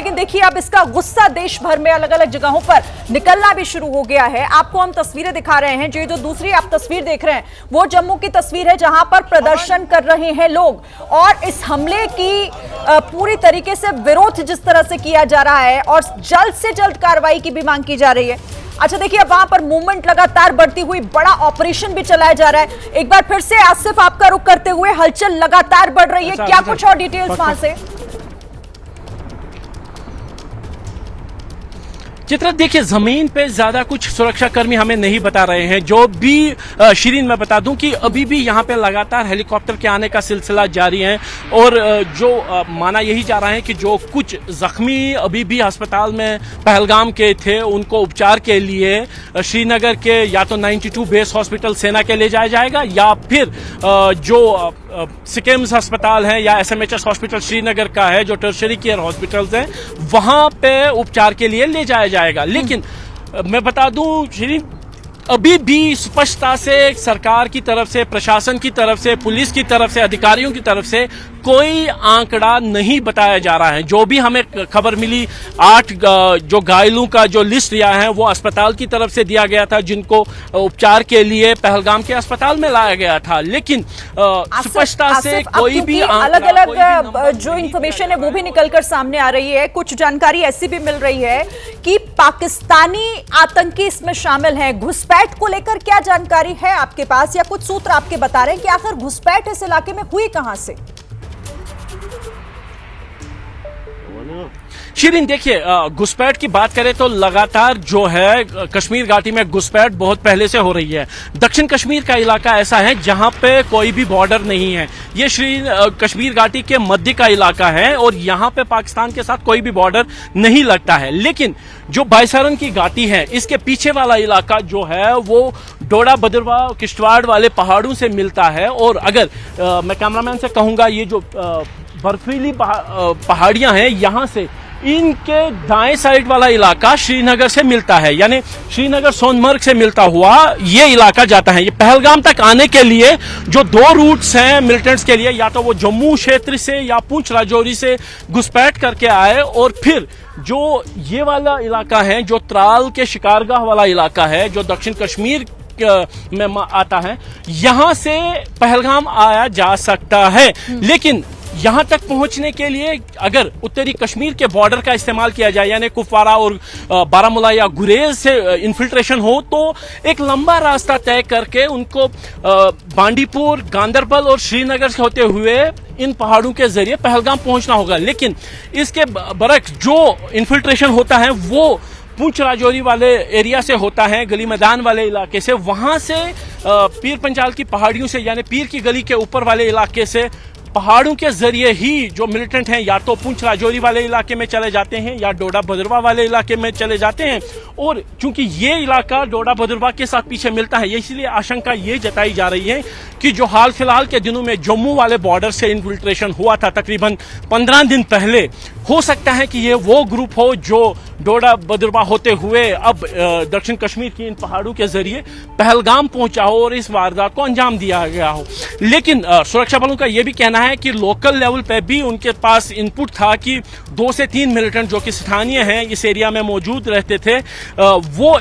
लेकिन देखिए अब इसका गुस्सा देश भर में अलग अलग जगहों पर निकलना भी शुरू हो गया है। आपको हम तस्वीरें दिखा रहे हैं, जो दूसरी आप तस्वीर देख रहे हैं वो जम्मू की तस्वीर है, जहां पर प्रदर्शन कर रहे हैं लोग और इस हमले की पूरी तरीके से विरोध जिस तरह से किया जा रहा है और जल्द से जल्द कार्रवाई की भी मांग की जा रही है। अच्छा देखिए, अब वहां पर मूवमेंट लगातार बढ़ती हुई, बड़ा ऑपरेशन भी चलाया जा रहा है। एक बार फिर से आसिफ आपका रुख करते हुए, हलचल लगातार बढ़ रही है, क्या कुछ और डिटेल्स वहां से? चित्रा देखिए, जमीन पे ज्यादा कुछ सुरक्षाकर्मी हमें नहीं बता रहे हैं। जो भी शिरीन मैं बता दूं कि अभी भी यहाँ पे लगातार हेलीकॉप्टर के आने का सिलसिला जारी है और जो माना यही जा रहा है कि जो कुछ जख्मी अभी भी अस्पताल में पहलगाम के थे उनको उपचार के लिए श्रीनगर के या तो 92 बेस हॉस्पिटल सेना के ले जाया जाएगा या फिर जो सिकेम्स अस्पताल है या SMHS हॉस्पिटल श्रीनगर का है, जो टर्शरी केयर हॉस्पिटल्स हैं, वहां पे उपचार के लिए ले जाया जाएगा। लेकिन मैं बता दूं श्री, अभी भी स्पष्टता से सरकार की तरफ से, प्रशासन की तरफ से, पुलिस की तरफ से, अधिकारियों की तरफ से कोई आंकड़ा नहीं बताया जा रहा है। जो भी हमें खबर मिली, 8 जो घायलों का जो लिस्ट दिया है वो अस्पताल की तरफ से दिया गया था, जिनको उपचार के लिए पहलगाम के अस्पताल में लाया गया था। लेकिन स्पष्टता से कोई भी अलग अलग जो इंफॉर्मेशन है वो भी निकलकर सामने आ रही है। कुछ जानकारी ऐसी भी मिल रही है कि पाकिस्तानी आतंकी इसमें शामिल हैं। घुसपैठ को लेकर क्या जानकारी है आपके पास, या कुछ सूत्र आपके बता रहे हैं कि आखिर घुसपैठ इस इलाके में हुई कहां से? शिरीन देखिए, घुसपैठ की बात करें तो लगातार जो है कश्मीर घाटी में घुसपैठ बहुत पहले से हो रही है। दक्षिण कश्मीर का इलाका ऐसा है जहां पे कोई भी बॉर्डर नहीं है। ये कश्मीर घाटी के मध्य का इलाका है और यहां पे पाकिस्तान के साथ कोई भी बॉर्डर नहीं लगता है। लेकिन जो बाईसरन की घाटी है, इसके पीछे वाला इलाका जो है वो डोडा भद्रवाह किश्तवाड़ वाले पहाड़ों से मिलता है। और अगर मैं कैमरामैन से कहूंगा, ये जो बर्फीली पहाड़ियां हैं, यहां से इनके दाएं साइड वाला इलाका श्रीनगर से मिलता है, यानी श्रीनगर सोनमर्ग से मिलता हुआ ये इलाका जाता है। ये पहलगाम तक आने के लिए जो 2 रूट्स हैं मिलिटेंट्स के लिए, या तो वो जम्मू क्षेत्र से या पुंछ राजौरी से घुसपैठ करके आए और फिर जो ये वाला इलाका है, जो त्राल के शिकारगाह वाला इलाका है, जो दक्षिण कश्मीर में आता है, यहां से पहलगाम आया जा सकता है। लेकिन यहां तक पहुंचने के लिए अगर उत्तरी कश्मीर के बॉर्डर का इस्तेमाल किया जाए, यानी कुपवारा और बारामूला या गुरेज से इन्फिल्ट्रेशन हो, तो एक लंबा रास्ता तय करके उनको बांडीपुर, गांदरबल और श्रीनगर से होते हुए इन पहाड़ों के जरिए पहलगाम पहुंचना होगा। लेकिन इसके बरक्स जो इन्फिल्ट्रेशन होता है वो पुंछ राजौरी वाले एरिया से होता है, गली मैदान वाले इलाके से, वहां से पीर पंजाल की पहाड़ियों से, यानी पीर की गली के ऊपर वाले इलाके से पहाड़ों के जरिए ही जो मिलिटेंट हैं या तो पुंछ राजौरी वाले इलाके में चले जाते हैं या डोडा भद्रवाह वाले इलाके में चले जाते हैं। और चूंकि ये इलाका डोडा भद्रवाह के साथ पीछे मिलता है, इसलिए आशंका ये जताई जा रही है कि जो हाल फिलहाल के दिनों में जम्मू वाले बॉर्डर से इन्फिल्ट्रेशन हुआ था तकरीबन 15 दिन पहले, हो सकता है कि ये वो ग्रुप हो जो डोडा भद्रवाह होते हुए अब दक्षिण कश्मीर की इन पहाड़ों के जरिए पहलगाम पहुंचा हो और इस वारदात को अंजाम दिया गया हो। लेकिन सुरक्षा बलों का यह भी कहना है कि लोकल लेवल पे भी उनके पास इनपुट था कि 2 से 3 मिलिटेंट जो कि स्थानीय हैं, इस एरिया में मौजूद रहते थे, वो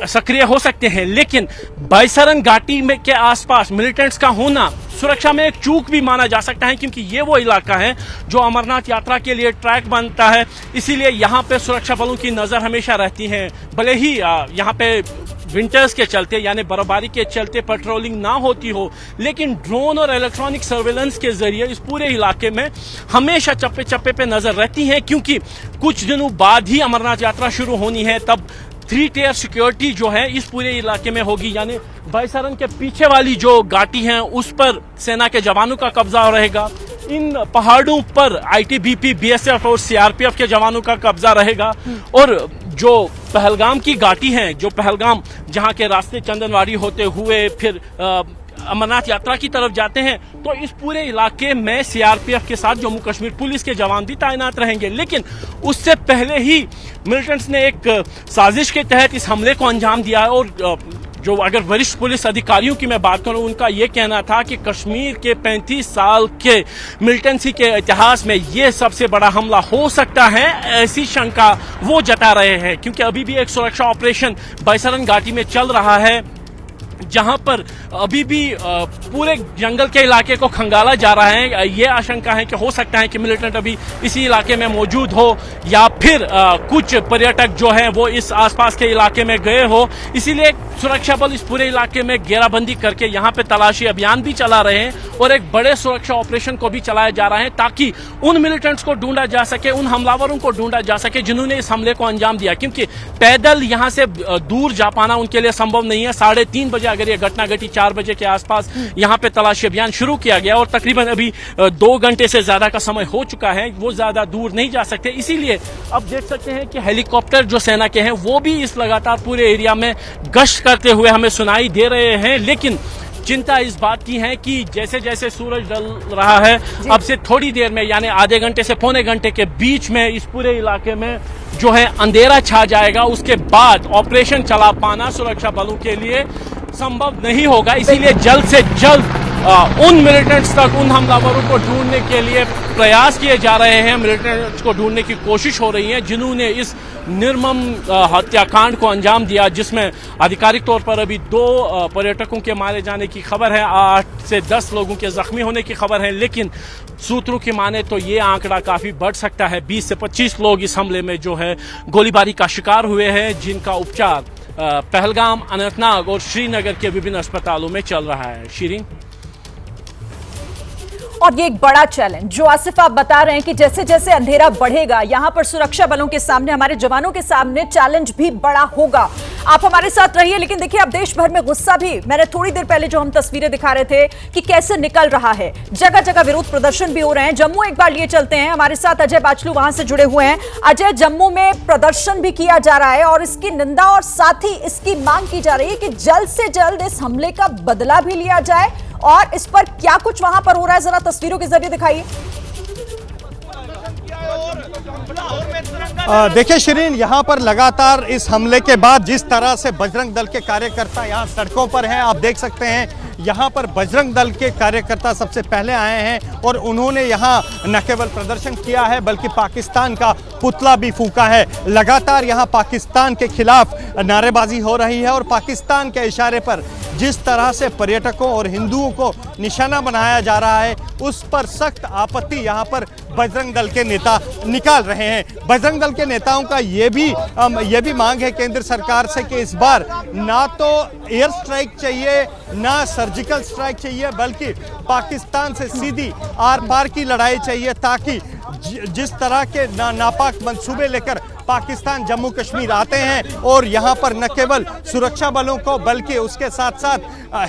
सक्रिय हो सकते हैं। लेकिन बाईसरन घाटी में के आसपास मिलिटेंट्स का होना सुरक्षा में एक चूक भी माना जा सकता है, क्योंकि ये वो इलाका है जो अमरनाथ यात्रा के लिए ट्रैक बनता है। इसीलिए यहाँ पे सुरक्षा बलों की नजर हमेशा रहती है। भले ही यहाँ पे विंटर्स के चलते, यानी बर्फबारी के चलते पेट्रोलिंग ना होती हो, लेकिन ड्रोन और इलेक्ट्रॉनिक सर्वेलेंस के जरिए इस पूरे इलाके में हमेशा चप्पे चप्पे पे नजर रहती है। क्योंकि कुछ दिनों बाद ही अमरनाथ यात्रा शुरू होनी है, तब 3 टियर सिक्योरिटी जो है इस पूरे इलाके में होगी, यानी बाईसरन के पीछे वाली जो घाटी है उस पर सेना के जवानों का कब्जा रहेगा। इन पहाड़ों पर ITBP, BSF और CRPF के जवानों का कब्जा रहेगा। और जो पहलगाम की घाटी है, जो पहलगाम जहां के रास्ते चंदनवाड़ी होते हुए फिर अमरनाथ यात्रा की तरफ जाते हैं, तो इस पूरे इलाके में CRPF के साथ जम्मू कश्मीर पुलिस के जवान भी तैनात रहेंगे। लेकिन उससे पहले ही मिलिटेंट्स ने एक साजिश के तहत इस हमले को अंजाम दिया है और जो अगर वरिष्ठ पुलिस अधिकारियों की मैं बात करूं, उनका यह कहना था कि कश्मीर के 35 साल के मिलिटेंसी के इतिहास में यह सबसे बड़ा हमला हो सकता है, ऐसी शंका वो जता रहे हैं। क्योंकि अभी भी एक सुरक्षा ऑपरेशन बैसरन घाटी में चल रहा है, जहां पर अभी भी पूरे जंगल के इलाके को खंगाला जा रहा है। ये आशंका है कि हो सकता है कि मिलिटेंट अभी इसी इलाके में मौजूद हो, या फिर कुछ पर्यटक जो हैं वो इस आसपास के इलाके में गए हो। इसीलिए सुरक्षा बल इस पूरे इलाके में घेराबंदी करके यहाँ पे तलाशी अभियान भी चला रहे हैं और एक बड़े सुरक्षा ऑपरेशन को भी चलाया जा रहा है, ताकि उन मिलिटेंट्स को ढूंढा जा सके, उन हमलावरों को ढूंढा जा सके जिन्होंने इस हमले को अंजाम दिया। क्योंकि पैदल यहाँ से दूर जा पाना उनके लिए संभव नहीं है। 3:30 बजे अगर ये घटना घटी, 4 बजे के आसपास यहाँ पे तलाशी अभियान शुरू किया गया और तकरीबन अभी 2 घंटे से ज्यादा का समय हो चुका है, वो ज्यादा दूर नहीं जा सकते। इसीलिए अब देख सकते हैं कि हेलीकॉप्टर जो सेना के हैं वो भी इस लगातार पूरे एरिया में गश्त करते हुए हमें सुनाई दे रहे हैं। लेकिन चिंता इस बात की है कि जैसे जैसे सूरज ढल रहा है, अब से थोड़ी देर में यानी आधे घंटे से पौने घंटे के बीच में इस पूरे इलाके में जो है अंधेरा छा जाएगा। उसके बाद ऑपरेशन चला पाना सुरक्षा बलों के लिए संभव नहीं होगा। इसीलिए जल्द से जल्द उन मिलिटेंट्स तक, उन हमलावरों को ढूंढने के लिए प्रयास किए जा रहे हैं। मिलिटेंट्स को ढूंढने की कोशिश हो रही है जिन्होंने इस निर्मम हत्याकांड को अंजाम दिया, जिसमें आधिकारिक तौर पर अभी 2 पर्यटकों के मारे जाने की खबर है, 8 से 10 लोगों के जख्मी होने की खबर है। लेकिन सूत्रों की माने तो ये आंकड़ा काफी बढ़ सकता है। 20 से 25 लोग इस हमले में जो है गोलीबारी का शिकार हुए हैं, जिनका उपचार पहलगाम, अनंतनाग और श्रीनगर के विभिन्न अस्पतालों में चल रहा है। शीरीन, और ये एक बड़ा चैलेंज जो आसिफ आप बता रहे हैं कि जैसे जैसे अंधेरा बढ़ेगा, यहां पर सुरक्षा बलों के सामने, हमारे जवानों के सामने चैलेंज भी बड़ा होगा। आप हमारे साथ रहिए। लेकिन देखिए, अब देश भर में गुस्सा भी, मैंने थोड़ी देर पहले जो हम तस्वीरें दिखा रहे थे कि कैसे निकल रहा है, जगह जगह विरोध प्रदर्शन भी हो रहे हैं। जम्मू एक बार लिए चलते हैं, हमारे साथ अजय बाचलू वहां से जुड़े हुए हैं। अजय, जम्मू में प्रदर्शन भी किया जा रहा है और इसकी निंदा और साथ ही इसकी मांग की जा रही है कि जल्द से जल्द इस हमले का बदला भी लिया जाए। और इस पर क्या कुछ वहां पर हो रहा है, जरा तस्वीरों के जरिए दिखाइए। देखिए शिरीन, यहाँ पर लगातार इस हमले के बाद जिस तरह से बजरंग दल के कार्यकर्ता यहाँ सड़कों पर हैं, आप देख सकते हैं यहाँ पर बजरंग दल के कार्यकर्ता सबसे पहले आए हैं और उन्होंने यहाँ न केवल प्रदर्शन किया है बल्कि पाकिस्तान का पुतला भी फूंका है। लगातार यहाँ पाकिस्तान के खिलाफ नारेबाजी हो रही है और पाकिस्तान के इशारे पर जिस तरह से पर्यटकों और हिंदुओं को निशाना बनाया जा रहा है, उस पर सख्त आपत्ति यहाँ पर बजरंग दल के नेता निकाल रहे हैं। बजरंग दल के नेताओं का ये भी मांग है केंद्र सरकार से कि इस बार ना तो एयर स्ट्राइक चाहिए, ना सर्जिकल स्ट्राइक चाहिए, बल्कि पाकिस्तान से सीधी आर पार की लड़ाई चाहिए, ताकि जिस तरह के नापाक मंसूबे लेकर पाकिस्तान जम्मू कश्मीर आते हैं और यहाँ पर न केवल सुरक्षा बलों को बल्कि उसके साथ साथ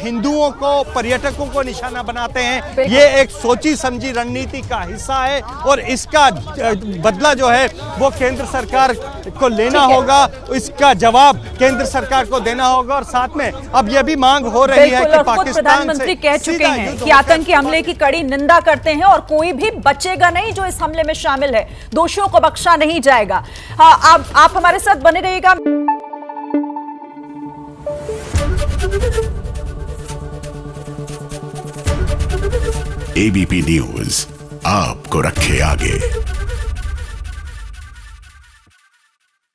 हिंदुओं को, पर्यटकों को निशाना बनाते हैं, ये एक सोची समझी रणनीति का हिस्सा है और इसका बदला जो है वो केंद्र सरकार को लेना होगा। इसका जवाब केंद्र सरकार को देना होगा। और साथ में अब यह भी मांग हो रही है कि पाकिस्तान प्रधानमंत्री कह चुके हैं कि आतंकी हमले की कड़ी निंदा करते हैं और कोई भी बचेगा नहीं जो इस हमले में शामिल है, दोषियों को बख्शा नहीं जाएगा। आप हमारे साथ बने रहिएगा। एबीपी न्यूज आपको रखे आगे।